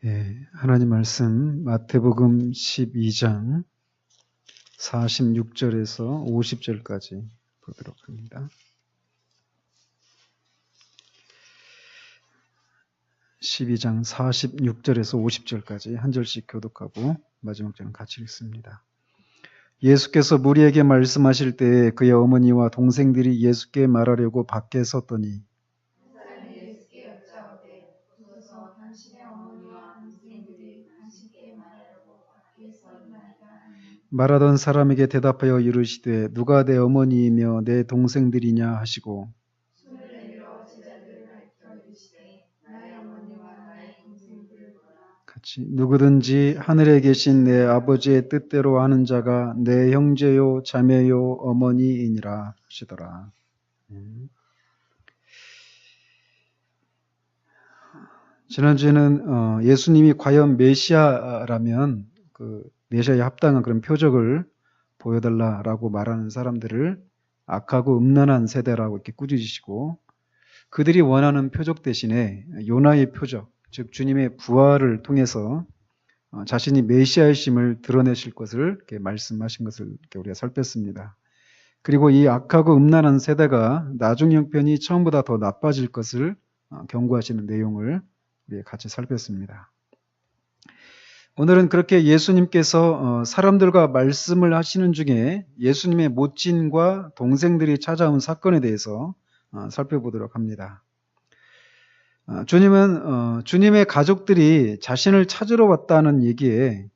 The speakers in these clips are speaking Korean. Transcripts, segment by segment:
예, 하나님 말씀 마태복음 12장 46절에서 50절까지 보도록 합니다. 12장 46절에서 50절까지 한 절씩 교독하고 마지막 절은 같이 읽습니다. 예수께서 무리에게 말씀하실 때에 그의 어머니와 동생들이 예수께 말하려고 밖에 섰더니 예수께 여짜오되 보소서 당신의 어머니와 동생들이 당신께 말하려고 밖에 서 있나이다 하니 말하던 사람에게 대답하여 이르시되 누가 내 어머니이며 내 동생들이냐 하시고 손을 내밀어 제자들을 가리켜 이르시되 나의 어머니와 나의 동생들을 보라. 같이 누구든지 하늘에 계신 내 아버지의 뜻대로 하는 자가 내 형제요 자매요 어머니이니라 하시더라. 지난주에는 예수님이 과연 메시아라면 그 메시아에 합당한 그런 표적을 보여달라라고 말하는 사람들을 악하고 음란한 세대라고 이렇게 꾸짖으시고 그들이 원하는 표적 대신에 요나의 표적, 즉 주님의 부활을 통해서 자신이 메시아이심을 드러내실 것을 이렇게 말씀하신 것을 이렇게 우리가 살폈습니다. 그리고 이 악하고 음란한 세대가 나중 형편이 처음보다 더 나빠질 것을 경고하시는 내용을 우리 같이 살폈습니다. 오늘은 그렇게 예수님께서 사람들과 말씀을 하시는 중에 예수님의 모친과 동생들이 찾아온 사건에 대해서 살펴보도록 합니다. 주님은 주님의 가족들이 자신을 찾으러 왔다는 얘기에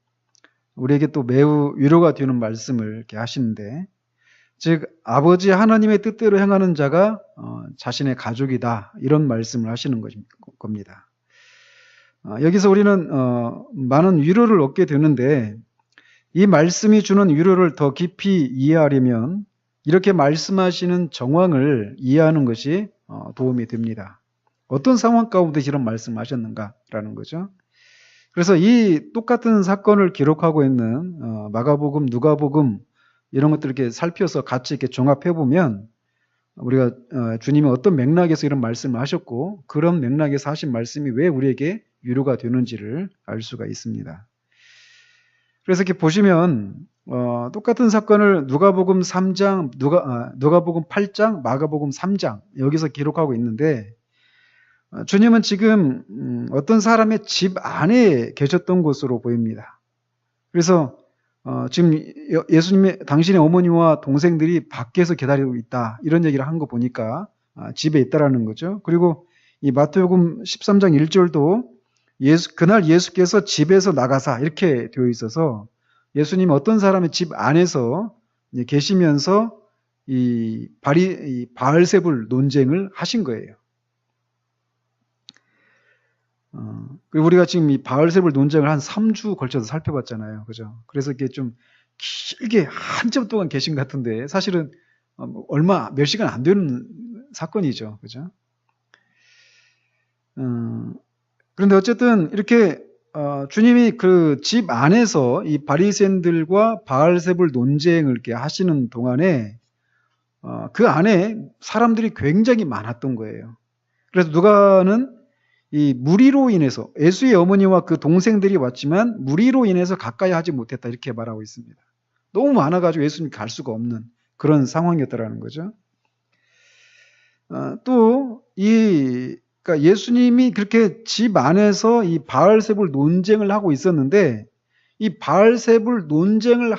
우리에게 또 매우 위로가 되는 말씀을 이렇게 하시는데, 즉 아버지 하나님의 뜻대로 행하는 자가 자신의 가족이다, 이런 말씀을 하시는 겁니다. 여기서 우리는 많은 위로를 얻게 되는데, 이 말씀이 주는 위로를 더 깊이 이해하려면 이렇게 말씀하시는 정황을 이해하는 것이 도움이 됩니다. 어떤 상황 가운데 이런 말씀을 하셨는가라는 거죠. 그래서 이 똑같은 사건을 기록하고 있는 마가복음, 누가복음 이런 것들을 이렇게 살펴서 같이 이렇게 종합해 보면 우리가 주님이 어떤 맥락에서 이런 말씀을 하셨고 그런 맥락에서 하신 말씀이 왜 우리에게 위로가 되는지를 알 수가 있습니다. 그래서 이렇게 보시면 똑같은 사건을 누가복음 3장, 누가복음 8장, 마가복음 3장 여기서 기록하고 있는데 주님은 지금 어떤 사람의 집 안에 계셨던 것으로 보입니다. 그래서 지금 예수님의 당신의 어머니와 동생들이 밖에서 기다리고 있다, 이런 얘기를 한 거 보니까 집에 있다라는 거죠. 그리고 이 마태복음 13장 1절도 그날 예수께서 집에서 나가사 이렇게 되어 있어서 예수님은 어떤 사람의 집 안에서 계시면서 이 바알세불 논쟁을 하신 거예요. 그리고 우리가 지금 이 바알세불 논쟁을 한 3주 걸쳐서 살펴봤잖아요. 그죠? 그래서 이게 좀 길게 한참 동안 계신 것 같은데 사실은 몇 시간 안 되는 사건이죠. 그죠? 그런데 어쨌든 이렇게 주님이 그 집 안에서 이 바리새인들과 바알세불 논쟁을 이렇게 하시는 동안에 그 안에 사람들이 굉장히 많았던 거예요. 그래서 누가는 이 무리로 인해서 예수의 어머니와 그 동생들이 왔지만 무리로 인해서 가까이 하지 못했다, 이렇게 말하고 있습니다. 너무 많아가지고 예수님이 갈 수가 없는 그런 상황이었다라는 거죠. 그러니까 예수님이 그렇게 집 안에서 이 바알세불 논쟁을 하고 있었는데 이 바알세불 논쟁을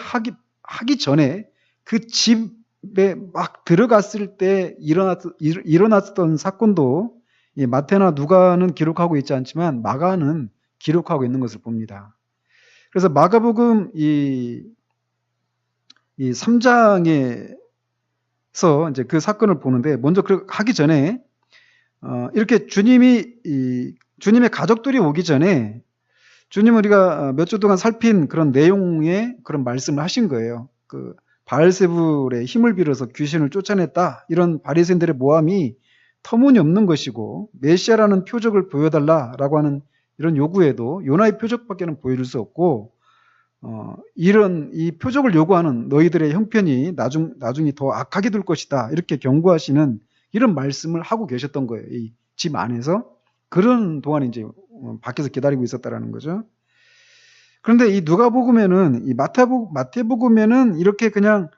하기 전에 그 집에 막 들어갔을 때 일어났던 사건도 마태나 누가는 기록하고 있지 않지만 마가는 기록하고 있는 것을 봅니다. 그래서 마가복음 이 3장에서 이제 그 사건을 보는데 먼저 하기 전에 이렇게 주님의 가족들이 오기 전에 주님은 우리가 몇 주 동안 살핀 그런 내용의 그런 말씀을 하신 거예요. 그 바알세불의 힘을 빌어서 귀신을 쫓아냈다, 이런 바리새인들의 모함이 터무니없는 것이고 메시아라는 표적을 보여달라라고 하는 이런 요구에도 요나의 표적밖에는 보여줄 수 없고 이런 이 표적을 요구하는 너희들의 형편이 나중에 더 악하게 될 것이다, 이렇게 경고하시는 이런 말씀을 하고 계셨던 거예요. 이 집 안에서. 그런 동안에 이제 밖에서 기다리고 있었다라는 거죠. 그런데 이 누가복음에는, 이 마태복음에는 이렇게 그냥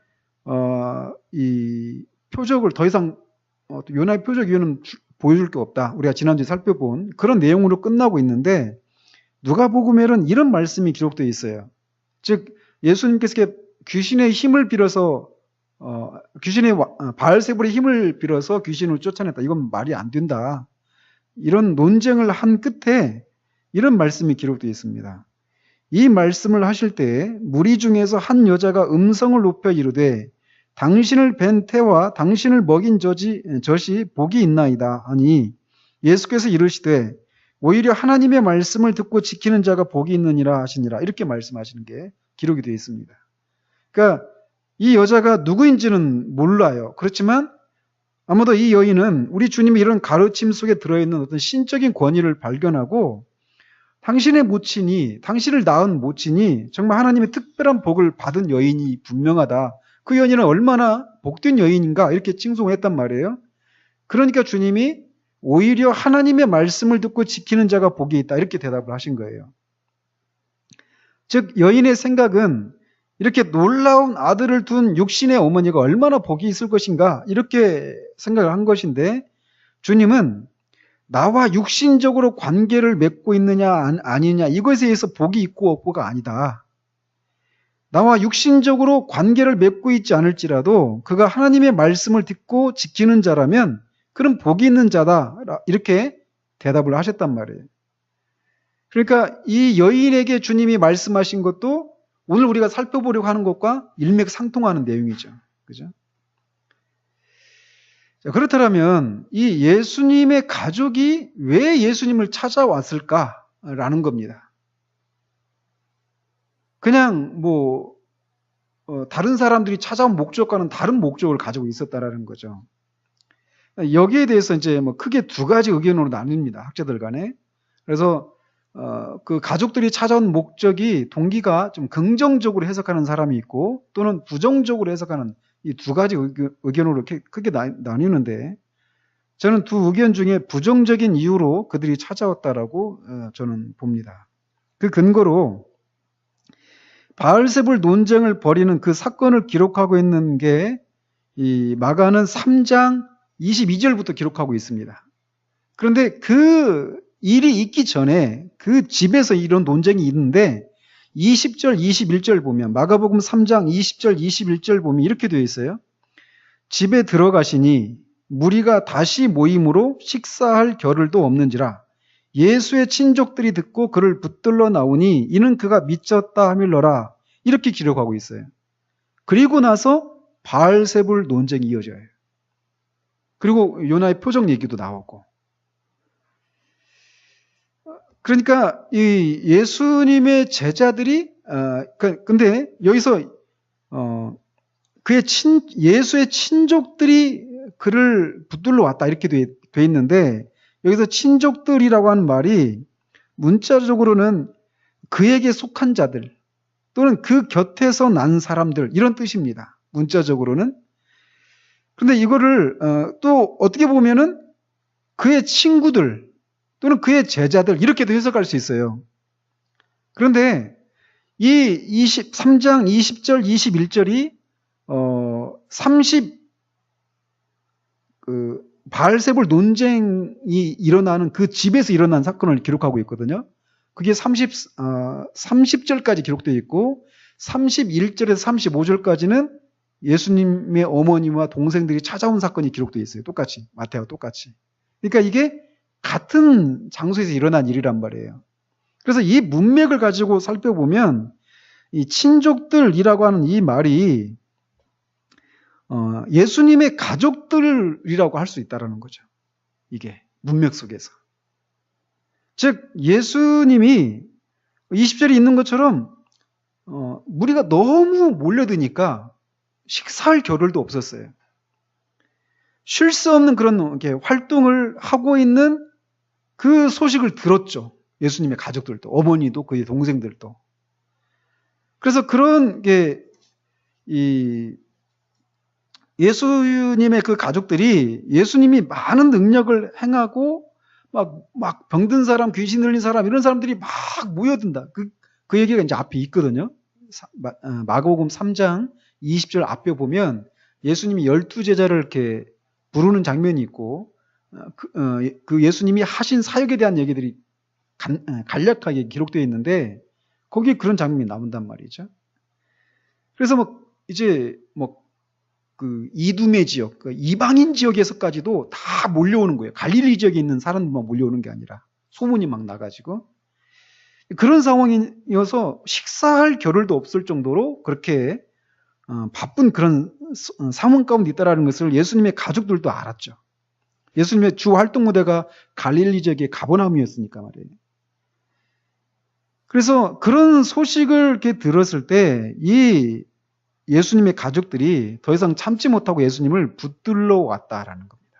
이 표적을 더 이상 요나의 표적 이유는 보여줄 게 없다. 우리가 지난주에 살펴본 그런 내용으로 끝나고 있는데, 누가복음에는 이런 말씀이 기록되어 있어요. 즉 예수님께서 귀신의 힘을 빌어서 바알세불의 힘을 빌어서 귀신을 쫓아냈다. 이건 말이 안 된다. 이런 논쟁을 한 끝에 이런 말씀이 기록되어 있습니다. 이 말씀을 하실 때 무리 중에서 한 여자가 음성을 높여 이르되 당신을 뵌 태와 당신을 먹인 젖이 복이 있나이다 하니 예수께서 이르시되 오히려 하나님의 말씀을 듣고 지키는 자가 복이 있느니라 하시니라. 이렇게 말씀하시는 게 기록이 되어 있습니다. 그러니까 이 여자가 누구인지는 몰라요. 그렇지만 아무도 이 여인은 우리 주님이 이런 가르침 속에 들어있는 어떤 신적인 권위를 발견하고 당신의 모친이, 당신을 낳은 모친이 정말 하나님의 특별한 복을 받은 여인이 분명하다. 그 여인은 얼마나 복된 여인인가 이렇게 칭송을 했단 말이에요. 그러니까 주님이 오히려 하나님의 말씀을 듣고 지키는 자가 복이 있다. 이렇게 대답을 하신 거예요. 즉 여인의 생각은 이렇게 놀라운 아들을 둔 육신의 어머니가 얼마나 복이 있을 것인가 이렇게 생각을 한 것인데 주님은 나와 육신적으로 관계를 맺고 있느냐 아니냐 이것에 의해서 복이 있고 없고가 아니다. 나와 육신적으로 관계를 맺고 있지 않을지라도 그가 하나님의 말씀을 듣고 지키는 자라면 그런 복이 있는 자다. 이렇게 대답을 하셨단 말이에요. 그러니까 이 여인에게 주님이 말씀하신 것도 오늘 우리가 살펴보려고 하는 것과 일맥상통하는 내용이죠. 그죠? 자, 그렇다면 이 예수님의 가족이 왜 예수님을 찾아왔을까라는 겁니다. 그냥 다른 사람들이 찾아온 목적과는 다른 목적을 가지고 있었다라는 거죠. 여기에 대해서 이제 크게 두 가지 의견으로 나뉩니다. 학자들 간에. 그래서 그 가족들이 찾아온 목적이 동기가 좀 긍정적으로 해석하는 사람이 있고 또는 부정적으로 해석하는 이 두 가지 의견으로 이렇게 크게 나뉘는데 저는 두 의견 중에 부정적인 이유로 그들이 찾아왔다라고 저는 봅니다. 그 근거로 바알세불 논쟁을 벌이는 그 사건을 기록하고 있는 게 이 마가는 3장 22절부터 기록하고 있습니다. 그런데 그 일이 있기 전에 그 집에서 이런 논쟁이 있는데 20절, 21절 보면 마가복음 3장 20절, 21절 보면 이렇게 되어 있어요. 집에 들어가시니 무리가 다시 모임으로 식사할 겨를도 없는지라 예수의 친족들이 듣고 그를 붙들러 나오니 이는 그가 미쳤다 하밀러라. 이렇게 기록하고 있어요. 그리고 나서 바알세불 논쟁이 이어져요. 그리고 요나의 표적 얘기도 나오고. 그러니까 이 예수님의 제자들이 근데 여기서 예수의 친족들이 그를 붙들러 왔다 이렇게 돼 있는데 여기서 친족들이라고 하는 말이 문자적으로는 그에게 속한 자들 또는 그 곁에서 난 사람들 이런 뜻입니다. 문자적으로는. 그런데 이거를 또 어떻게 보면은 그의 친구들 또는 그의 제자들 이렇게도 해석할 수 있어요. 그런데 이 3장 20절 21절이 바알세불 논쟁이 일어나는 그 집에서 일어난 사건을 기록하고 있거든요. 그게 30절까지 기록되어 있고 31절에서 35절까지는 예수님의 어머니와 동생들이 찾아온 사건이 기록되어 있어요. 똑같이. 마태와 똑같이. 그러니까 이게 같은 장소에서 일어난 일이란 말이에요. 그래서 이 문맥을 가지고 살펴보면 이 친족들이라고 하는 이 말이 예수님의 가족들이라고 할 수 있다는 거죠. 이게 문맥 속에서. 즉 예수님이 20절에 있는 것처럼 무리가 너무 몰려드니까 식사할 겨를도 없었어요. 쉴 수 없는 그런 활동을 하고 있는 그 소식을 들었죠. 예수님의 가족들도, 어머니도, 그의 동생들도. 그래서 그런 게 예수님의 그 가족들이 예수님이 많은 능력을 행하고 막 병든 사람, 귀신 들린 사람, 이런 사람들이 막 모여든다. 그 얘기가 이제 앞에 있거든요. 마가복음 3장 20절 앞에 보면 예수님이 12제자를 이렇게 부르는 장면이 있고, 그 예수님이 하신 사역에 대한 얘기들이 간략하게 기록되어 있는데, 거기에 그런 장면이 나온단 말이죠. 그래서 이제 그 이두메 지역, 그 이방인 지역에서까지도 다 몰려오는 거예요. 갈릴리 지역에 있는 사람들만 몰려오는 게 아니라 소문이 막 나가지고, 그런 상황이어서 식사할 겨를도 없을 정도로 그렇게 바쁜 그런 상황 가운데 있다라는 것을 예수님의 가족들도 알았죠. 예수님의 주 활동 무대가 갈릴리 지역의 가버나움이었으니까 말이에요. 그래서 그런 소식을 이렇게 들었을 때 이 예수님의 가족들이 더 이상 참지 못하고 예수님을 붙들러 왔다라는 겁니다.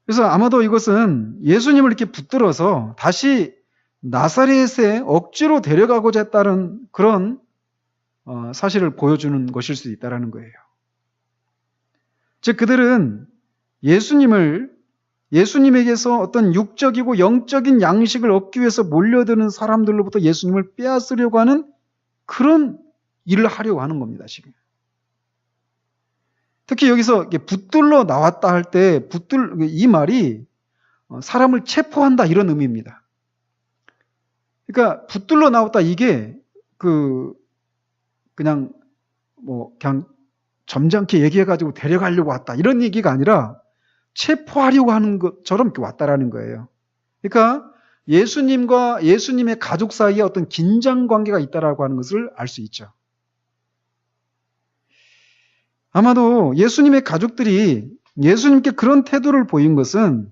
그래서 아마도 이것은 예수님을 이렇게 붙들어서 다시 나사렛에 억지로 데려가고자 했다는 그런 사실을 보여주는 것일 수 있다는 거예요. 즉 그들은 예수님에게서 어떤 육적이고 영적인 양식을 얻기 위해서 몰려드는 사람들로부터 예수님을 빼앗으려고 하는 그런 일을 하려고 하는 겁니다, 지금. 특히 여기서 붙들러 나왔다 할 때 이 말이 사람을 체포한다 이런 의미입니다. 그러니까 붙들러 나왔다 이게 그냥 점잖게 얘기해가지고 데려가려고 왔다 이런 얘기가 아니라 체포하려고 하는 것처럼 이렇게 왔다라는 거예요. 그러니까 예수님과 예수님의 가족 사이에 어떤 긴장 관계가 있다라고 하는 것을 알 수 있죠. 아마도 예수님의 가족들이 예수님께 그런 태도를 보인 것은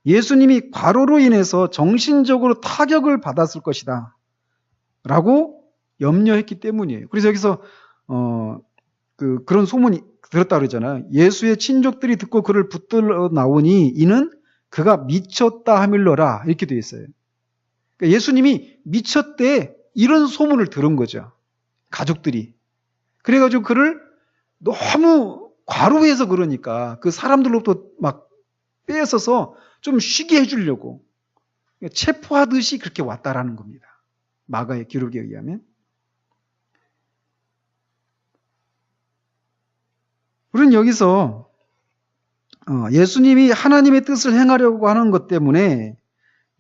예수님이 과로로 인해서 정신적으로 타격을 받았을 것이다 라고 염려했기 때문이에요. 그래서 여기서 그런 소문이 들었다 그러잖아요. 예수의 친족들이 듣고 그를 붙들러 나오니 이는 그가 미쳤다 하밀러라 이렇게 되어 있어요. 그러니까 예수님이 미쳤대 이런 소문을 들은 거죠. 가족들이. 그래가지고 그를 너무 과로해서 그러니까 그 사람들로부터 막 빼앗아서 좀 쉬게 해주려고 체포하듯이 그렇게 왔다라는 겁니다. 마가의 기록에 의하면. 우리는 여기서 예수님이 하나님의 뜻을 행하려고 하는 것 때문에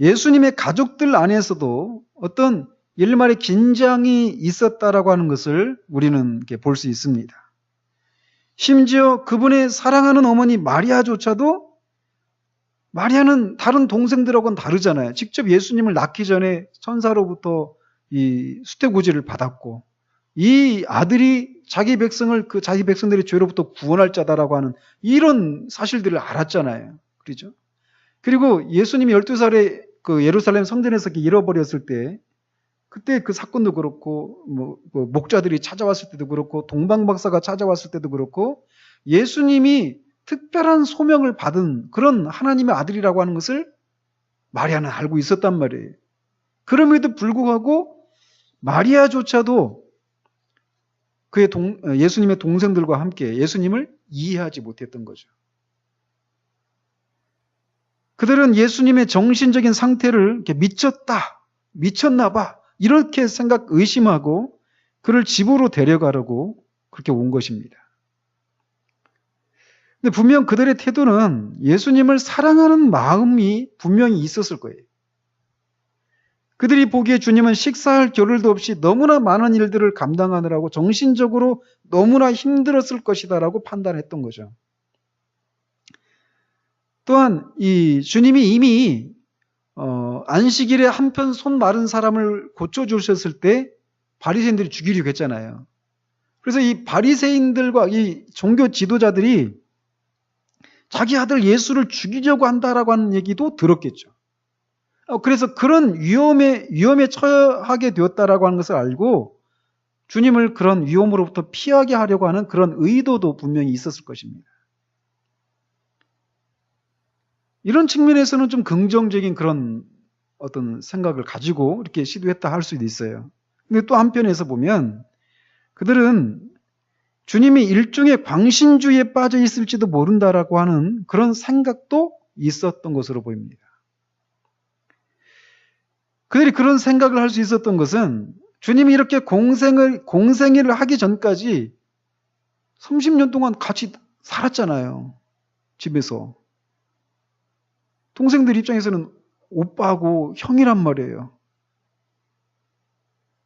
예수님의 가족들 안에서도 어떤 일말의 긴장이 있었다라고 하는 것을 우리는 볼 수 있습니다. 심지어 그분의 사랑하는 어머니 마리아조차도 마리아는 다른 동생들하고는 다르잖아요. 직접 예수님을 낳기 전에 천사로부터 이 수태고지를 받았고 이 아들이 자기 백성들의 죄로부터 구원할 자다라고 하는 이런 사실들을 알았잖아요. 그렇죠? 그리고 예수님이 12살에 그 예루살렘 성전에서 잃어버렸을 때 그때 그 사건도 그렇고 목자들이 찾아왔을 때도 그렇고 동방박사가 찾아왔을 때도 그렇고 예수님이 특별한 소명을 받은 그런 하나님의 아들이라고 하는 것을 마리아는 알고 있었단 말이에요. 그럼에도 불구하고 마리아조차도 예수님의 동생들과 함께 예수님을 이해하지 못했던 거죠. 그들은 예수님의 정신적인 상태를 이렇게 미쳤나 봐 이렇게 의심하고 그를 집으로 데려가려고 그렇게 온 것입니다. 근데 분명 그들의 태도는 예수님을 사랑하는 마음이 분명히 있었을 거예요. 그들이 보기에 주님은 식사할 겨를도 없이 너무나 많은 일들을 감당하느라고 정신적으로 너무나 힘들었을 것이다라고 판단했던 거죠. 또한 이 주님이 이미 안식일에 한편 손 마른 사람을 고쳐주셨을 때 바리새인들이 죽이려고 했잖아요. 그래서 이 바리새인들과 이 종교 지도자들이 자기 아들 예수를 죽이려고 한다라고 하는 얘기도 들었겠죠. 그래서 그런 위험에 처하게 되었다라고 하는 것을 알고 주님을 그런 위험으로부터 피하게 하려고 하는 그런 의도도 분명히 있었을 것입니다. 이런 측면에서는 좀 긍정적인 그런 어떤 생각을 가지고 이렇게 시도했다 할 수도 있어요. 근데 또 한편에서 보면 그들은 주님이 일종의 광신주의에 빠져 있을지도 모른다라고 하는 그런 생각도 있었던 것으로 보입니다. 그들이 그런 생각을 할 수 있었던 것은 주님이 이렇게 공생애를 하기 전까지 30년 동안 같이 살았잖아요. 집에서. 동생들 입장에서는 오빠하고 형이란 말이에요.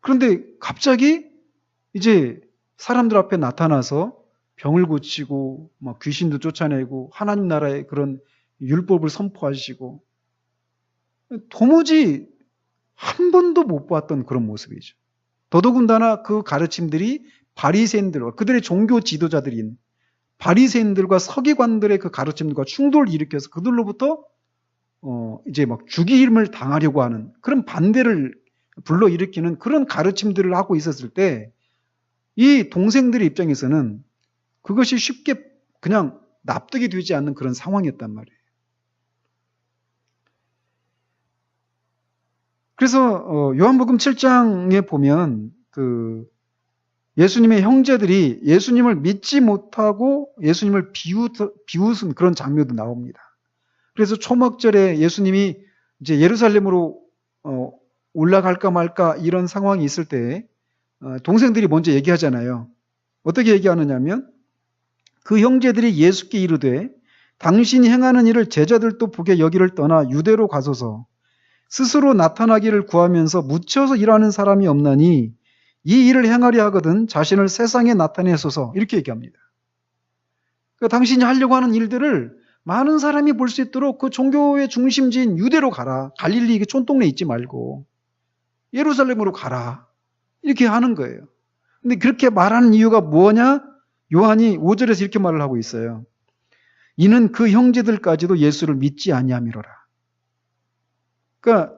그런데 갑자기 이제 사람들 앞에 나타나서 병을 고치고 막 귀신도 쫓아내고 하나님 나라의 그런 율법을 선포하시고 도무지 한 번도 못 봤던 그런 모습이죠. 더더군다나 그 가르침들이 바리새인들과 그들의 종교 지도자들인 바리새인들과 서기관들의 그 가르침들과 충돌을 일으켜서 그들로부터 이제 막 죽임을 당하려고 하는 그런 반대를 불러일으키는 그런 가르침들을 하고 있었을 때 이 동생들의 입장에서는 그것이 쉽게 그냥 납득이 되지 않는 그런 상황이었단 말이에요. 그래서 요한복음 7장에 보면 그 예수님의 형제들이 예수님을 믿지 못하고 예수님을 비웃은 그런 장면도 나옵니다. 그래서 초막절에 예수님이 이제 예루살렘으로 올라갈까 말까 이런 상황이 있을 때 동생들이 먼저 얘기하잖아요. 어떻게 얘기하느냐면 그 형제들이 예수께 이르되 당신이 행하는 일을 제자들도 보게 여기를 떠나 유대로 가소서 스스로 나타나기를 구하면서 묻혀서 일하는 사람이 없나니 이 일을 행하려 하거든 자신을 세상에 나타내소서 이렇게 얘기합니다. 그러니까 당신이 하려고 하는 일들을 많은 사람이 볼 수 있도록 그 종교의 중심지인 유대로 가라. 갈릴리 촌동네 있지 말고 예루살렘으로 가라. 이렇게 하는 거예요. 근데 그렇게 말하는 이유가 뭐냐? 요한이 5절에서 이렇게 말을 하고 있어요. 이는 그 형제들까지도 예수를 믿지 아니함이로라. 그러니까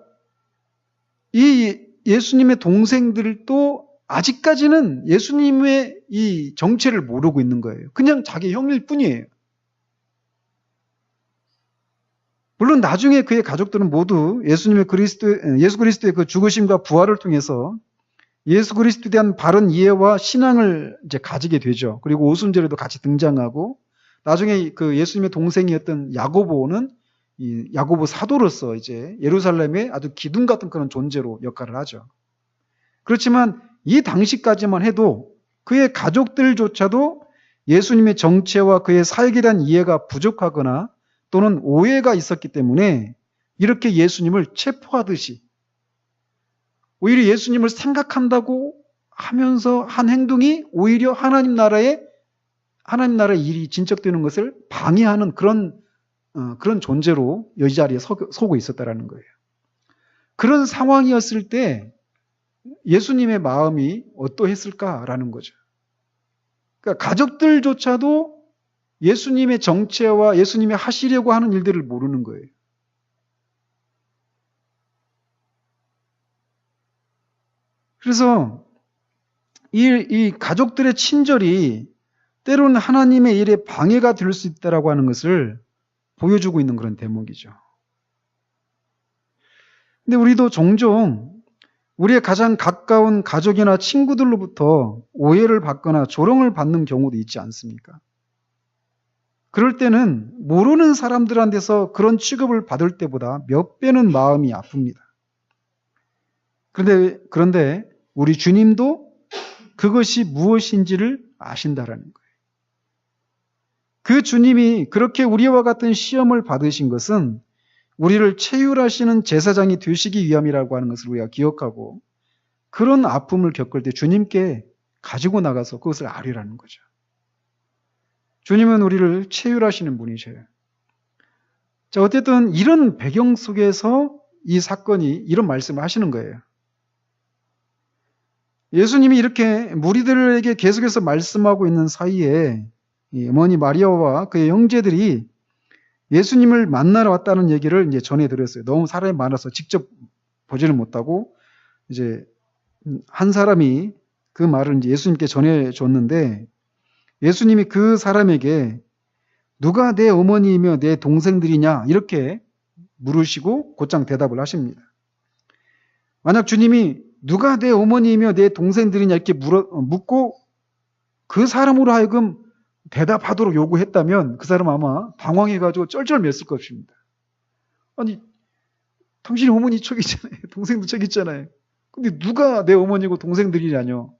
이 예수님의 동생들도 아직까지는 예수님의 이 정체를 모르고 있는 거예요. 그냥 자기 형일 뿐이에요. 물론 나중에 그의 가족들은 모두 예수 그리스도의 그 죽으심과 부활을 통해서 예수 그리스도에 대한 바른 이해와 신앙을 이제 가지게 되죠. 그리고 오순절에도 같이 등장하고 나중에 그 예수님의 동생이었던 야고보는 이 야고보 사도로서 이제 예루살렘의 아주 기둥 같은 그런 존재로 역할을 하죠. 그렇지만 이 당시까지만 해도 그의 가족들조차도 예수님의 정체와 그의 사역에 대한 이해가 부족하거나 또는 오해가 있었기 때문에 이렇게 예수님을 체포하듯이 오히려 예수님을 생각한다고 하면서 한 행동이 오히려 하나님 나라의 일이 진척되는 것을 방해하는 그런 존재로 이 자리에 서고 있었다라는 거예요. 그런 상황이었을 때 예수님의 마음이 어떠했을까라는 거죠. 그러니까 가족들조차도 예수님의 정체와 예수님이 하시려고 하는 일들을 모르는 거예요. 그래서 이 가족들의 친절이 때로는 하나님의 일에 방해가 될 수 있다라고 하는 것을 보여주고 있는 그런 대목이죠. 근데 우리도 종종 우리의 가장 가까운 가족이나 친구들로부터 오해를 받거나 조롱을 받는 경우도 있지 않습니까? 그럴 때는 모르는 사람들한테서 그런 취급을 받을 때보다 몇 배는 마음이 아픕니다. 그런데 우리 주님도 그것이 무엇인지를 아신다라는 거예요. 그 주님이 그렇게 우리와 같은 시험을 받으신 것은 우리를 체휼하시는 제사장이 되시기 위함이라고 하는 것을 우리가 기억하고 그런 아픔을 겪을 때 주님께 가지고 나가서 그것을 아뢰라는 거죠. 주님은 우리를 체휼하시는 분이셔요. 자, 어쨌든 이런 배경 속에서 이 사건이 이런 말씀을 하시는 거예요. 예수님이 이렇게 무리들에게 계속해서 말씀하고 있는 사이에 어머니 마리아와 그의 형제들이 예수님을 만나러 왔다는 얘기를 이제 전해드렸어요. 너무 사람이 많아서 직접 보지를 못하고 이제 한 사람이 그 말을 이제 예수님께 전해줬는데 예수님이 그 사람에게 누가 내 어머니이며 내 동생들이냐 이렇게 물으시고 곧장 대답을 하십니다. 만약 주님이 누가 내 어머니이며 내 동생들이냐 이렇게 묻고 그 사람으로 하여금 대답하도록 요구했다면 그 사람 아마 당황해가지고 쩔쩔맸을 것입니다. 아니, 당신이 어머니 저기 있잖아요. 동생도 저기 있잖아요. 근데 누가 내 어머니고 동생들이냐뇨.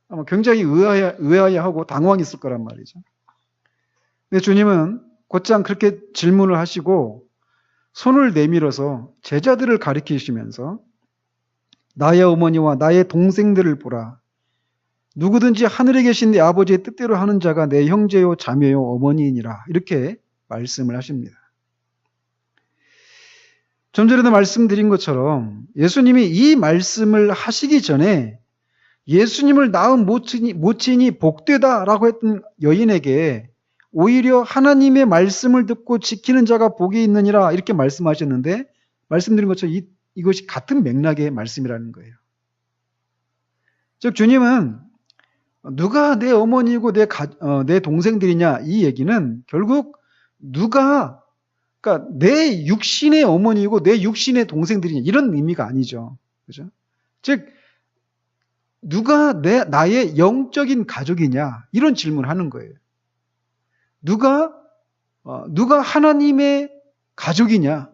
아마 굉장히 의아해하고 당황했을 거란 말이죠. 근데 주님은 곧장 그렇게 질문을 하시고 손을 내밀어서 제자들을 가리키시면서 나의 어머니와 나의 동생들을 보라. 누구든지 하늘에 계신 내 아버지의 뜻대로 하는 자가 내 형제요 자매요 어머니이니라. 이렇게 말씀을 하십니다. 좀 전에도 말씀드린 것처럼 예수님이 이 말씀을 하시기 전에 예수님을 낳은 모친이 복되다라고 했던 여인에게 오히려 하나님의 말씀을 듣고 지키는 자가 복이 있느니라 이렇게 말씀하셨는데 말씀드린 것처럼 이것이 같은 맥락의 말씀이라는 거예요. 즉 주님은 누가 내 어머니고 내 동생들이냐 이 얘기는 결국 그러니까 내 육신의 어머니고 내 육신의 동생들이냐 이런 의미가 아니죠. 그죠? 즉 누가 나의 영적인 가족이냐 이런 질문을 하는 거예요. 누가 하나님의 가족이냐,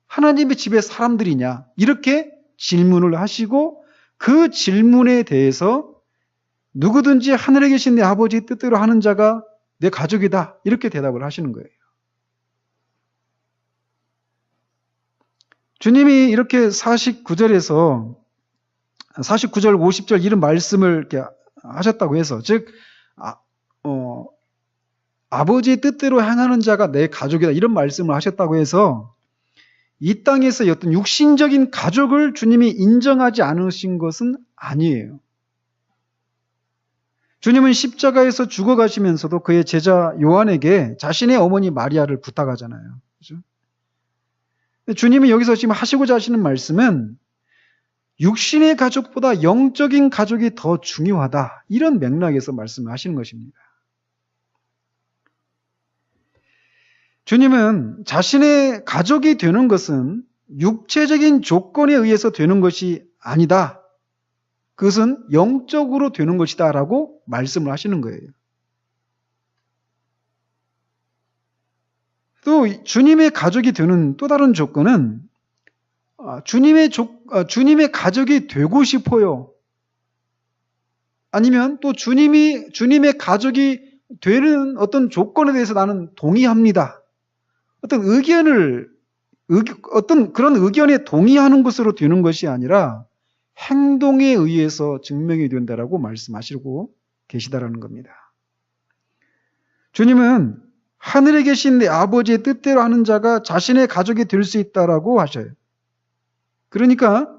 하나님의 집의 사람들이냐 이렇게 질문을 하시고 그 질문에 대해서 누구든지 하늘에 계신 내 아버지의 뜻대로 하는 자가 내 가족이다 이렇게 대답을 하시는 거예요. 주님이 이렇게 49절 50절 이런 말씀을 이렇게 하셨다고 해서 즉 아버지의 뜻대로 행하는 자가 내 가족이다 이런 말씀을 하셨다고 해서 이 땅에서의 어떤 육신적인 가족을 주님이 인정하지 않으신 것은 아니에요. 주님은 십자가에서 죽어가시면서도 그의 제자 요한에게 자신의 어머니 마리아를 부탁하잖아요. 그렇죠? 주님이 여기서 지금 하시고자 하시는 말씀은 육신의 가족보다 영적인 가족이 더 중요하다. 이런 맥락에서 말씀을 하시는 것입니다. 주님은 자신의 가족이 되는 것은 육체적인 조건에 의해서 되는 것이 아니다. 그것은 영적으로 되는 것이다 라고 말씀을 하시는 거예요. 또 주님의 가족이 되는 또 다른 조건은 주님의 가족이 되고 싶어요. 아니면 또 주님의 가족이 되는 어떤 조건에 대해서 나는 동의합니다. 어떤 그런 의견에 동의하는 것으로 되는 것이 아니라 행동에 의해서 증명이 된다라고 말씀하시고 계시다라는 겁니다. 주님은 하늘에 계신 내 아버지의 뜻대로 하는 자가 자신의 가족이 될 수 있다라고 하셔요. 그러니까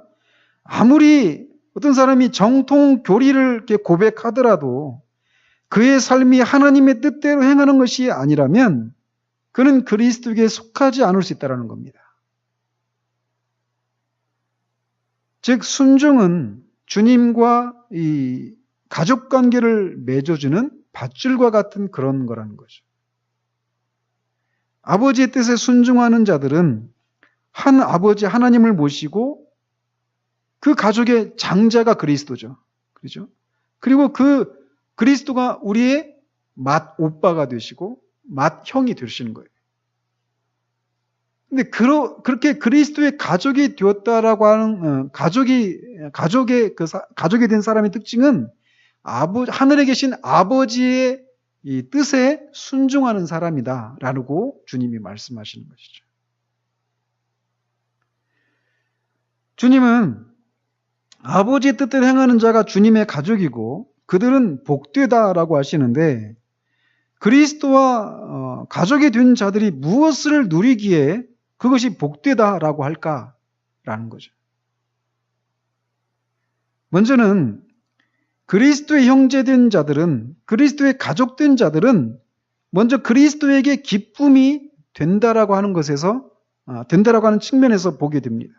아무리 어떤 사람이 정통 교리를 이렇게 고백하더라도 그의 삶이 하나님의 뜻대로 행하는 것이 아니라면 그는 그리스도에게 속하지 않을 수 있다는 겁니다. 즉 순종은 주님과 이 가족관계를 맺어주는 밧줄과 같은 그런 거라는 거죠. 아버지의 뜻에 순종하는 자들은 한 아버지 하나님을 모시고 그 가족의 장자가 그리스도죠. 그렇죠? 그리고 그 그리스도가 우리의 맏오빠가 되시고 맏형이 되시는 거예요. 근데 그렇게 그리스도의 가족이 되었다라고 하는 가족이 된 사람의 특징은 하늘에 계신 아버지의 이 뜻에 순종하는 사람이다라고 주님이 말씀하시는 것이죠. 주님은 아버지의 뜻대로 행하는 자가 주님의 가족이고 그들은 복되다라고 하시는데 그리스도와 가족이 된 자들이 무엇을 누리기에 그것이 복되다라고 할까라는 거죠. 먼저는 그리스도의 형제된 자들은 그리스도의 가족된 자들은 먼저 그리스도에게 기쁨이 된다라고 하는 것에서 된다라고 하는 측면에서 보게 됩니다.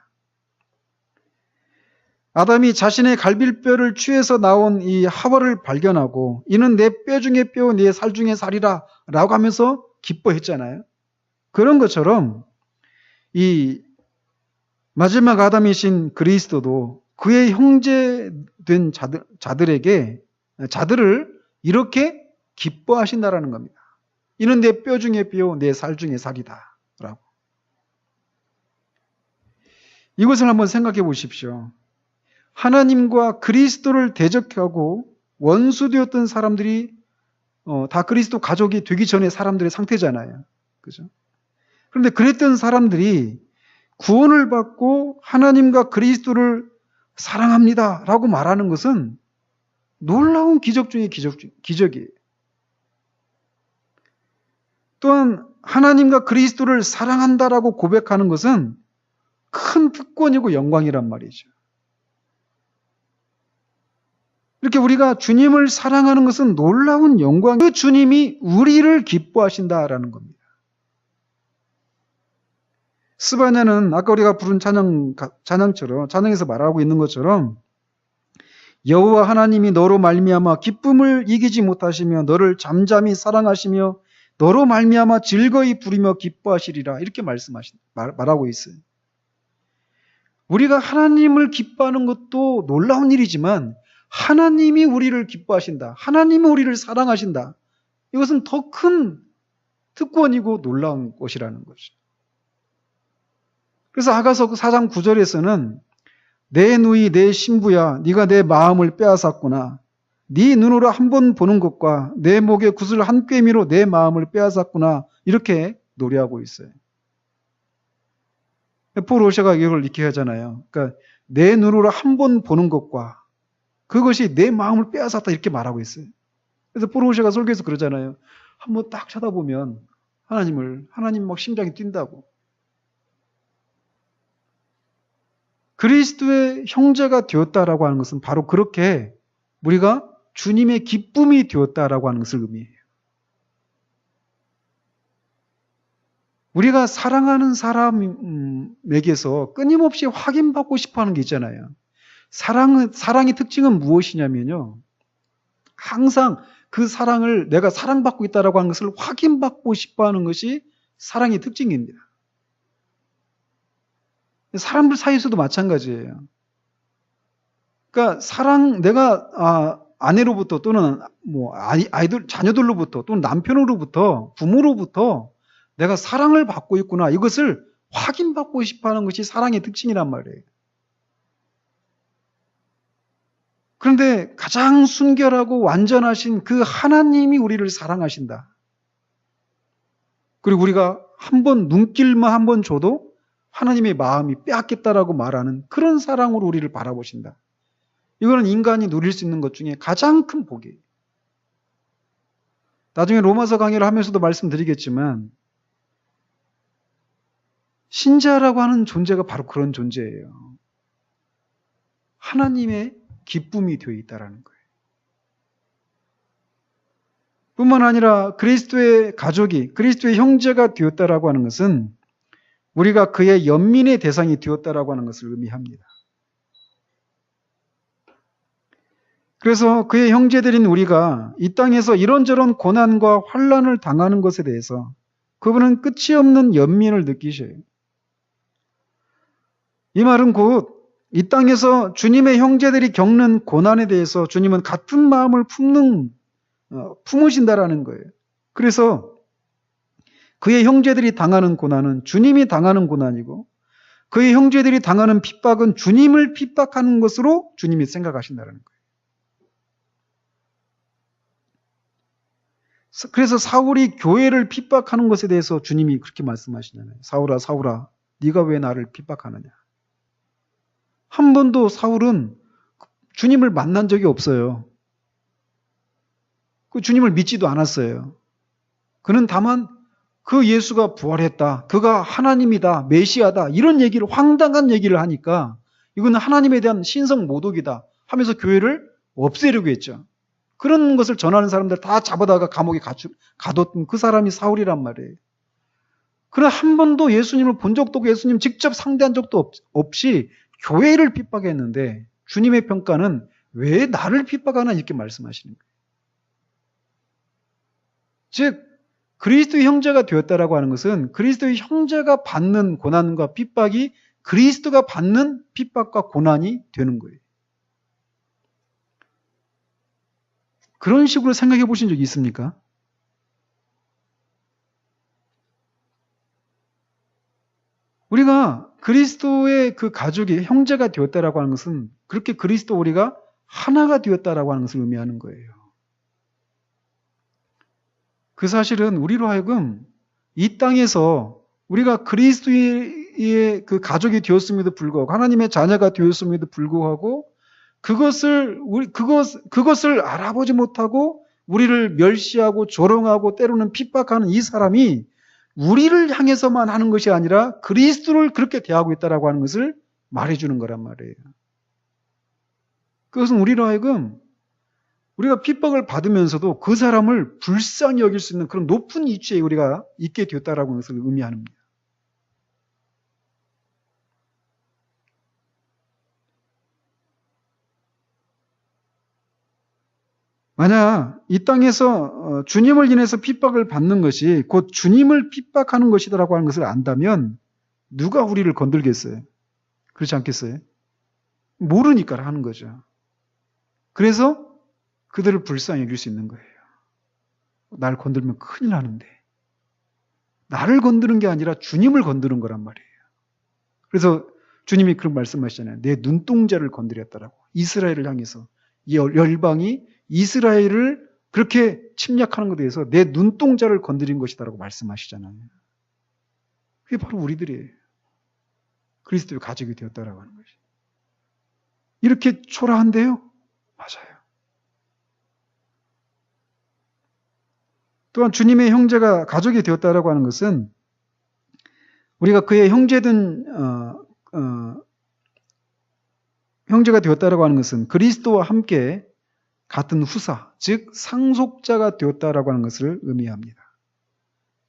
아담이 자신의 갈비뼈를 취해서 나온 이 하와를 발견하고 이는 내 뼈 중에 뼈, 내 살 중에 살이라 라고 하면서 기뻐했잖아요. 그런 것처럼 이 마지막 아담이신 그리스도도 그의 형제된 자들을 이렇게 기뻐하신다라는 겁니다. 이는 내 뼈 중에 뼈, 내 살 중에 살이다. 라고. 이것을 한번 생각해 보십시오. 하나님과 그리스도를 대적하고 원수되었던 사람들이 다 그리스도 가족이 되기 전에 사람들의 상태잖아요. 그죠? 그런데 그랬던 사람들이 구원을 받고 하나님과 그리스도를 사랑합니다. 라고 말하는 것은 놀라운 기적 중의 기적이에요. 또한 하나님과 그리스도를 사랑한다라고 고백하는 것은 큰 특권이고 영광이란 말이죠. 이렇게 우리가 주님을 사랑하는 것은 놀라운 영광, 그 주님이 우리를 기뻐하신다라는 겁니다. 스바냐는 아까 우리가 부른 찬양처럼, 찬양에서 말하고 있는 것처럼 여호와 하나님이 너로 말미암아 기쁨을 이기지 못하시며 너를 잠잠히 사랑하시며 너로 말미암아 즐거이 부리며 기뻐하시리라, 이렇게 말하고 있어요. 우리가 하나님을 기뻐하는 것도 놀라운 일이지만 하나님이 우리를 기뻐하신다, 하나님이 우리를 사랑하신다, 이것은 더 큰 특권이고 놀라운 것이라는 거죠. 그래서 아가서 4장 9절에서는 내 누이 내 신부야 네가 내 마음을 빼앗았구나, 네 눈으로 한 번 보는 것과 내 목에 구슬 한 꿰미로 내 마음을 빼앗았구나, 이렇게 노래하고 있어요. 폴 오셔가 이걸 이렇게 하잖아요. 그러니까 내 눈으로 한 번 보는 것과 그것이 내 마음을 빼앗았다, 이렇게 말하고 있어요. 그래서 폴 오셔가 설교에서 그러잖아요. 한번 딱 쳐다보면 하나님 막 심장이 뛴다고. 그리스도의 형제가 되었다라고 하는 것은 바로 그렇게 우리가 주님의 기쁨이 되었다라고 하는 것을 의미해요. 우리가 사랑하는 사람에게서 끊임없이 확인받고 싶어 하는 게 있잖아요. 사랑의 특징은 무엇이냐면요, 항상 그 사랑을 내가 사랑받고 있다라고 하는 것을 확인받고 싶어 하는 것이 사랑의 특징입니다. 사람들 사이에서도 마찬가지예요. 그러니까 내가 아내로부터 또는 아이들, 자녀들로부터 또는 남편으로부터, 부모로부터 내가 사랑을 받고 있구나, 이것을 확인받고 싶어 하는 것이 사랑의 특징이란 말이에요. 그런데 가장 순결하고 완전하신 그 하나님이 우리를 사랑하신다. 그리고 우리가 눈길만 한 번 줘도 하나님의 마음이 빼앗겠다라고 말하는 그런 사랑으로 우리를 바라보신다. 이거는 인간이 누릴 수 있는 것 중에 가장 큰 복이에요. 나중에 로마서 강의를 하면서도 말씀드리겠지만 신자라고 하는 존재가 바로 그런 존재예요. 하나님의 기쁨이 되어 있다라는 거예요. 뿐만 아니라 그리스도의 가족이, 그리스도의 형제가 되었다라고 하는 것은 우리가 그의 연민의 대상이 되었다라고 하는 것을 의미합니다. 그래서 그의 형제들인 우리가 이 땅에서 이런저런 고난과 환난을 당하는 것에 대해서 그분은 끝이 없는 연민을 느끼셔요. 이 말은 곧 이 땅에서 주님의 형제들이 겪는 고난에 대해서 주님은 같은 마음을 품으신다라는 거예요. 그래서 그의 형제들이 당하는 고난은 주님이 당하는 고난이고 그의 형제들이 당하는 핍박은 주님을 핍박하는 것으로 주님이 생각하신다는 거예요. 그래서 사울이 교회를 핍박하는 것에 대해서 주님이 그렇게 말씀하시잖아요. 사울아, 사울아, 네가 왜 나를 핍박하느냐. 한 번도 사울은 주님을 만난 적이 없어요. 그 주님을 믿지도 않았어요. 그는 다만 그 예수가 부활했다, 그가 하나님이다, 메시아다, 이런 얘기를, 황당한 얘기를 하니까 이거는 하나님에 대한 신성 모독이다 하면서 교회를 없애려고 했죠. 그런 것을 전하는 사람들 다 잡아다가 감옥에 가뒀던 그 사람이 사울이란 말이에요. 그러나 한 번도 예수님을 본 적도 없고 예수님 직접 상대한 적도 없이 교회를 핍박했는데 주님의 평가는 왜 나를 핍박하나, 이렇게 말씀하시는 거예요. 즉 그리스도의 형제가 되었다라고 하는 것은 그리스도의 형제가 받는 고난과 핍박이 그리스도가 받는 핍박과 고난이 되는 거예요. 그런 식으로 생각해 보신 적이 있습니까? 우리가 그리스도의 그 가족이 형제가 되었다라고 하는 것은 그렇게 그리스도 우리가 하나가 되었다라고 하는 것을 의미하는 거예요. 그 사실은 우리로 하여금 이 땅에서 우리가 그리스도의 그 가족이 되었음에도 불구하고 하나님의 자녀가 되었음에도 불구하고 그것을 알아보지 못하고 우리를 멸시하고 조롱하고 때로는 핍박하는 이 사람이 우리를 향해서만 하는 것이 아니라 그리스도를 그렇게 대하고 있다라고 하는 것을 말해주는 거란 말이에요. 그것은 우리로 하여금 우리가 핍박을 받으면서도 그 사람을 불쌍히 여길 수 있는 그런 높은 위치에 우리가 있게 되었다라고 하는 것을 의미합니다. 만약 이 땅에서 주님을 인해서 핍박을 받는 것이 곧 주님을 핍박하는 것이다라고 하는 것을 안다면 누가 우리를 건들겠어요? 그렇지 않겠어요? 모르니까 하는 거죠. 그래서 그들을 불쌍히 여길 수 있는 거예요. 날 건들면 큰일 나는데. 나를 건드는 게 아니라 주님을 건드는 거란 말이에요. 그래서 주님이 그런 말씀하시잖아요. 내 눈동자를 건드렸다라고. 이스라엘을 향해서. 이 열방이 이스라엘을 그렇게 침략하는 것에 대해서 내 눈동자를 건드린 것이다라고 말씀하시잖아요. 그게 바로 우리들이에요. 그리스도의 가족이 되었다라고 하는 것이. 이렇게 초라한데요? 맞아요. 또한 주님의 형제가 가족이 되었다라고 하는 것은 우리가 그의 형제가 되었다라고 하는 것은 그리스도와 함께 같은 후사, 즉 상속자가 되었다라고 하는 것을 의미합니다.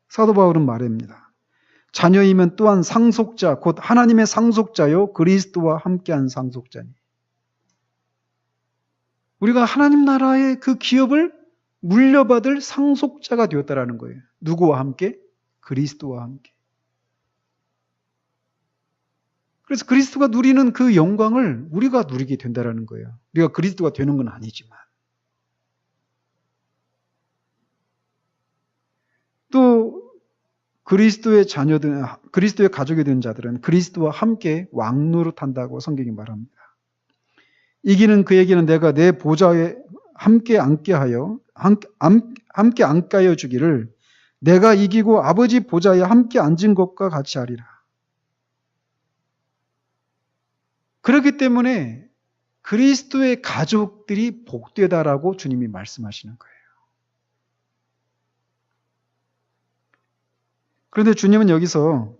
사도 바울은 말합니다. 자녀이면 또한 상속자, 곧 하나님의 상속자요 그리스도와 함께한 상속자니. 우리가 하나님 나라의 그 기업을 물려받을 상속자가 되었다라는 거예요. 누구와 함께? 그리스도와 함께. 그래서 그리스도가 누리는 그 영광을 우리가 누리게 된다라는 거예요. 우리가 그리스도가 되는 건 아니지만. 또 그리스도의 자녀들, 그리스도의 가족이 된 자들은 그리스도와 함께 왕노릇한다고 성경이 말합니다. 이기는 그에게는 내가 내 보좌에 함께 앉게 하여 주기를 내가 이기고 아버지 보좌에 함께 앉은 것과 같이 하리라. 그렇기 때문에 그리스도의 가족들이 복되다라고 주님이 말씀하시는 거예요. 그런데 주님은 여기서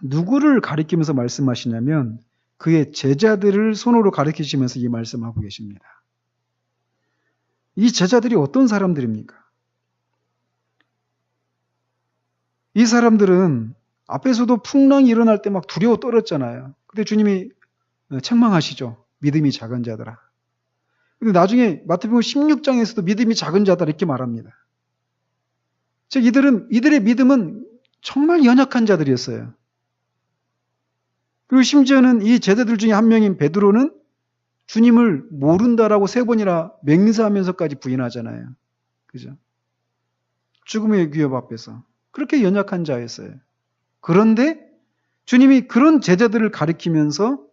누구를 가리키면서 말씀하시냐면 그의 제자들을 손으로 가리키시면서 이 말씀하고 계십니다. 이 제자들이 어떤 사람들입니까? 이 사람들은 앞에서도 풍랑이 일어날 때 막 두려워 떨었잖아요. 근데 주님이 책망하시죠. 믿음이 작은 자들아. 근데 나중에 마태복음 16장에서도 믿음이 작은 자다 이렇게 말합니다. 즉 이들의 믿음은 정말 연약한 자들이었어요. 그리고 심지어는 이 제자들 중에 한 명인 베드로는 주님을 모른다라고 3번이나 맹세하면서까지 부인하잖아요. 그죠? 죽음의 위협 앞에서. 그렇게 연약한 자였어요. 그런데 주님이 그런 제자들을 가리키면서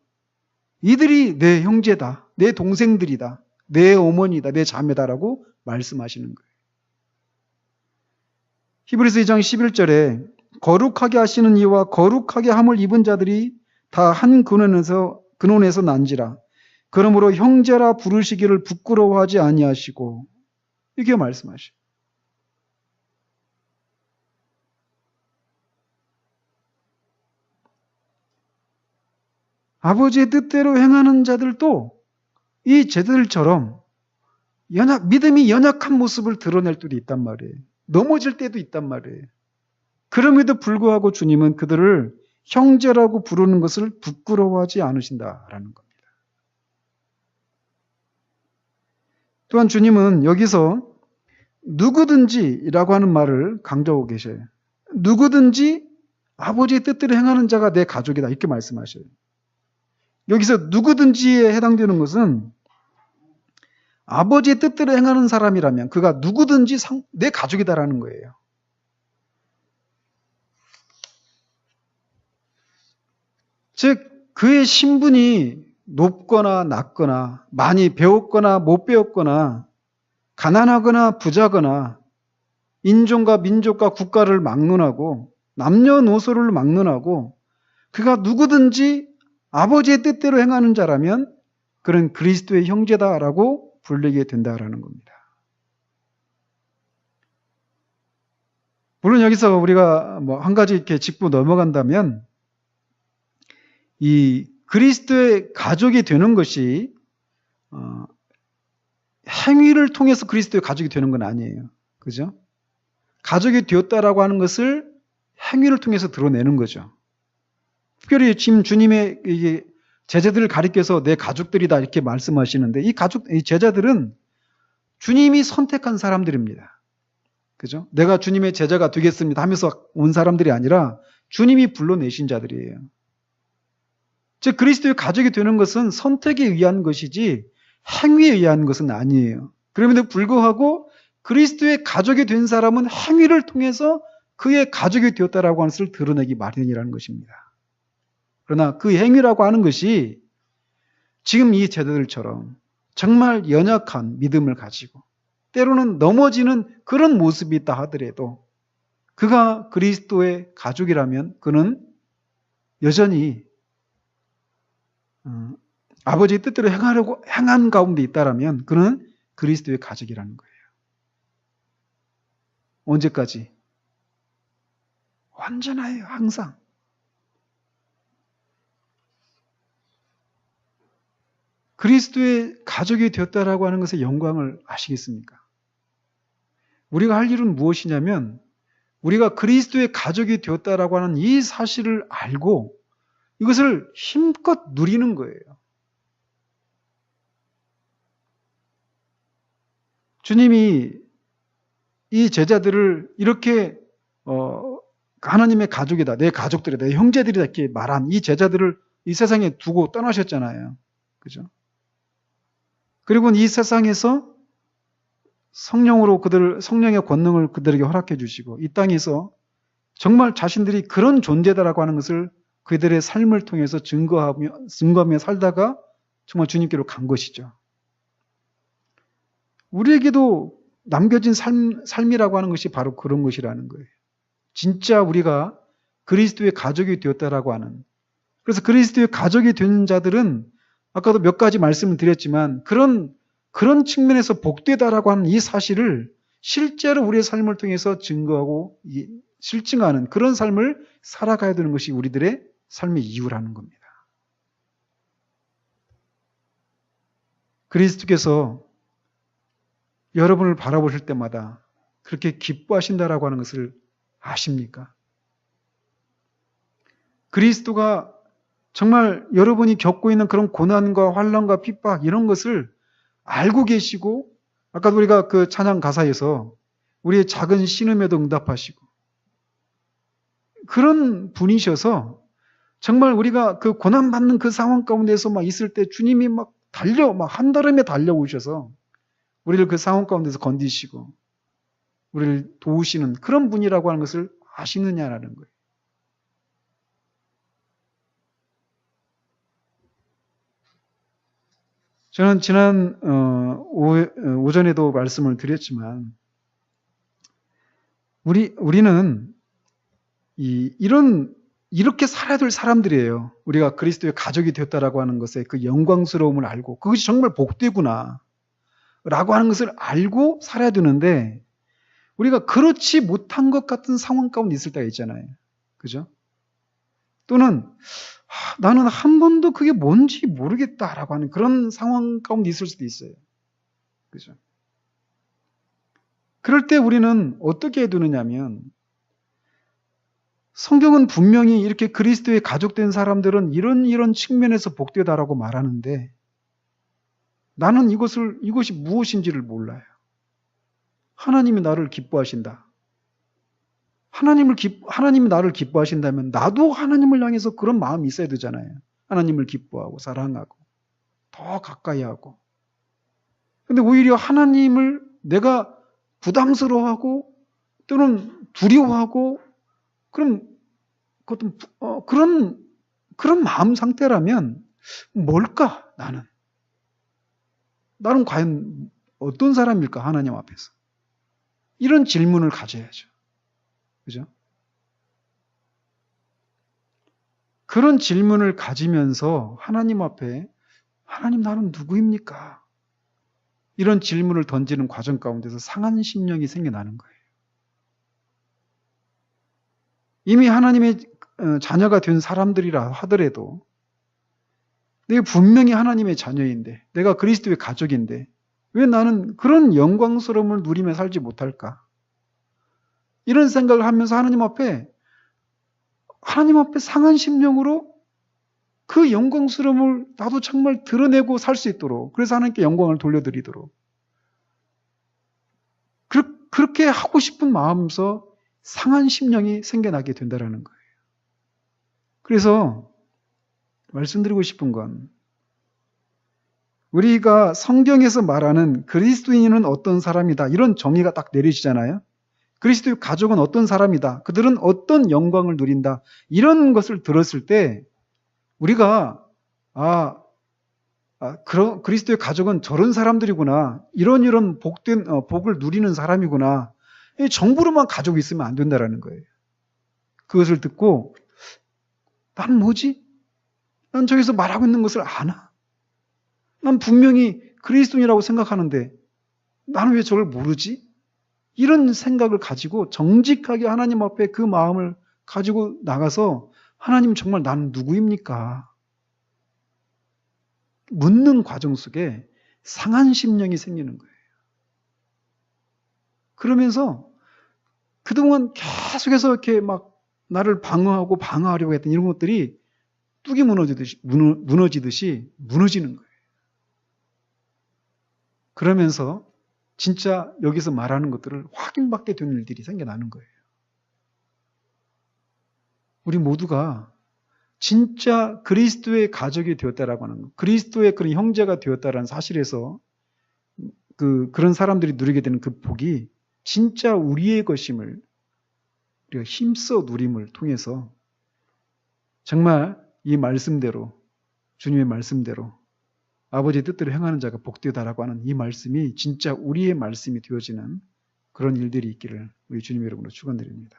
이들이 내 형제다, 내 동생들이다, 내 어머니다, 내 자매다라고 말씀하시는 거예요. 히브리서 2장 11절에 거룩하게 하시는 이와 거룩하게 함을 입은 자들이 다 한 근원에서 난지라. 그러므로 형제라 부르시기를 부끄러워하지 아니하시고 이게 말씀하시죠. 아버지의 뜻대로 행하는 자들도 이 제자들처럼 믿음이 연약한 모습을 드러낼 때도 있단 말이에요. 넘어질 때도 있단 말이에요. 그럼에도 불구하고 주님은 그들을 형제라고 부르는 것을 부끄러워하지 않으신다라는 겁니다. 또한 주님은 여기서 누구든지라고 하는 말을 강조하고 계셔요. 누구든지 아버지의 뜻대로 행하는 자가 내 가족이다 이렇게 말씀하셔요. 여기서 누구든지에 해당되는 것은 아버지의 뜻대로 행하는 사람이라면 그가 누구든지 내 가족이다라는 거예요. 즉 그의 신분이 높거나 낮거나 많이 배웠거나 못 배웠거나 가난하거나 부자거나 인종과 민족과 국가를 막론하고 남녀노소를 막론하고 그가 누구든지 아버지의 뜻대로 행하는 자라면 그는 그리스도의 형제다라고 불리게 된다라는 겁니다. 물론 여기서 우리가 뭐 한 가지 이렇게 짚고 넘어간다면 이 그리스도의 가족이 되는 것이 행위를 통해서 그리스도의 가족이 되는 건 아니에요. 그죠? 가족이 되었다라고 하는 것을 행위를 통해서 드러내는 거죠. 특별히 지금 주님의 이게 제자들을 가리켜서 내 가족들이다 이렇게 말씀하시는데 이 제자들은 주님이 선택한 사람들입니다. 그죠? 내가 주님의 제자가 되겠습니다 하면서 온 사람들이 아니라 주님이 불러내신 자들이에요. 즉 그리스도의 가족이 되는 것은 선택에 의한 것이지 행위에 의한 것은 아니에요. 그럼에도 불구하고 그리스도의 가족이 된 사람은 행위를 통해서 그의 가족이 되었다라고 하는 것을 드러내기 마련이라는 것입니다. 그러나 그 행위라고 하는 것이 지금 이 제자들처럼 정말 연약한 믿음을 가지고 때로는 넘어지는 그런 모습이 있다 하더라도 그가 그리스도의 가족이라면 그는 여전히 아버지의 뜻대로 행한 가운데 있다라면 그는 그리스도의 가족이라는 거예요. 언제까지? 언제나요, 항상. 그리스도의 가족이 되었다라고 하는 것의 영광을 아시겠습니까? 우리가 할 일은 무엇이냐면 우리가 그리스도의 가족이 되었다라고 하는 이 사실을 알고 이것을 힘껏 누리는 거예요. 주님이 이 제자들을 이렇게 하나님의 가족이다, 내 가족들이다, 내 형제들이다 이렇게 말한 이 제자들을 이 세상에 두고 떠나셨잖아요. 그죠? 그리고 이 세상에서 성령의 권능을 그들에게 허락해 주시고 이 땅에서 정말 자신들이 그런 존재다라고 하는 것을 그들의 삶을 통해서 증거하며 살다가 정말 주님께로 간 것이죠. 우리에게도 남겨진 삶이라고 하는 것이 바로 그런 것이라는 거예요. 진짜 우리가 그리스도의 가족이 되었다라고 하는. 그래서 그리스도의 가족이 된 자들은 아까도 몇 가지 말씀을 드렸지만 그런 측면에서 복되다라고 하는 이 사실을 실제로 우리의 삶을 통해서 증거하고 실증하는 그런 삶을 살아가야 되는 것이 우리들의 삶의 이유라는 겁니다. 그리스도께서 여러분을 바라보실 때마다 그렇게 기뻐하신다라고 하는 것을 아십니까? 그리스도가 정말 여러분이 겪고 있는 그런 고난과 환난과 핍박 이런 것을 알고 계시고 아까도 우리가 그 찬양 가사에서 우리의 작은 신음에도 응답하시고 그런 분이셔서 정말 우리가 그 고난받는 그 상황 가운데서 막 있을 때 주님이 막 한달음에 달려오셔서 우리를 그 상황 가운데서 건지시고 우리를 도우시는 그런 분이라고 하는 것을 아시느냐라는 거예요. 저는 지난 오전에도 말씀을 드렸지만 우리는 이렇게 살아야 될 사람들이에요. 우리가 그리스도의 가족이 되었다라고 하는 것의 그 영광스러움을 알고 그것이 정말 복되구나 라고 하는 것을 알고 살아야 되는데 우리가 그렇지 못한 것 같은 상황 가운데 있을 때가 있잖아요. 그죠? 또는 나는 한 번도 그게 뭔지 모르겠다라고 하는 그런 상황 가운데 있을 수도 있어요. 그죠? 그럴 때 우리는 어떻게 해두느냐면 성경은 분명히 이렇게 그리스도의 가족된 사람들은 이런 측면에서 복되다라고 말하는데 나는 이것이 무엇인지를 몰라요. 하나님이 나를 기뻐하신다. 하나님이 나를 기뻐하신다면 나도 하나님을 향해서 그런 마음이 있어야 되잖아요. 하나님을 기뻐하고 사랑하고 더 가까이 하고 근데 오히려 하나님을 내가 부담스러워하고 또는 두려워하고 그런 마음 상태라면 뭘까 나는 과연 어떤 사람일까 하나님 앞에서 이런 질문을 가져야죠. 그죠? 그런 질문을 가지면서 하나님 앞에 하나님 나는 누구입니까? 이런 질문을 던지는 과정 가운데서 상한 심령이 생겨나는 거예요. 이미 하나님의 자녀가 된 사람들이라 하더라도 내가 분명히 하나님의 자녀인데 내가 그리스도의 가족인데 왜 나는 그런 영광스러움을 누리며 살지 못할까? 이런 생각을 하면서 하나님 앞에 상한 심령으로 그 영광스러움을 나도 정말 드러내고 살 수 있도록 그래서 하나님께 영광을 돌려드리도록 그렇게 하고 싶은 마음에서 상한 심령이 생겨나게 된다는 거예요. 그래서 말씀드리고 싶은 건 우리가 성경에서 말하는 그리스도인은 어떤 사람이다 이런 정의가 딱 내려지잖아요. 그리스도의 가족은 어떤 사람이다. 그들은 어떤 영광을 누린다. 이런 것을 들었을 때 우리가 그리스도의 가족은 저런 사람들이구나. 이런 복을 누리는 사람이구나. 이 정보로만 가족이 있으면 안 된다는 거예요. 그것을 듣고 난 뭐지? 난 저기서 말하고 있는 것을 아나? 난 분명히 그리스도인이라고 생각하는데 나는 왜 저걸 모르지? 이런 생각을 가지고 정직하게 하나님 앞에 그 마음을 가지고 나가서 하나님 정말 나는 누구입니까? 묻는 과정 속에 상한 심령이 생기는 거예요. 그러면서 그동안 계속해서 이렇게 막 나를 방어하려고 했던 이런 것들이 뚝이 무너지듯이 무너지는 거예요. 그러면서 진짜 여기서 말하는 것들을 확인받게 되는 일들이 생겨나는 거예요. 우리 모두가 진짜 그리스도의 가족이 되었다라고 하는 것, 그리스도의 그런 형제가 되었다라는 사실에서 그런 사람들이 누리게 되는 그 복이 진짜 우리의 것임을 우리가 힘써 누림을 통해서 정말 이 말씀대로 주님의 말씀대로 아버지의 뜻대로 행하는 자가 복되다라고 하는 이 말씀이 진짜 우리의 말씀이 되어지는 그런 일들이 있기를 우리 주님 여러분으로 축원드립니다.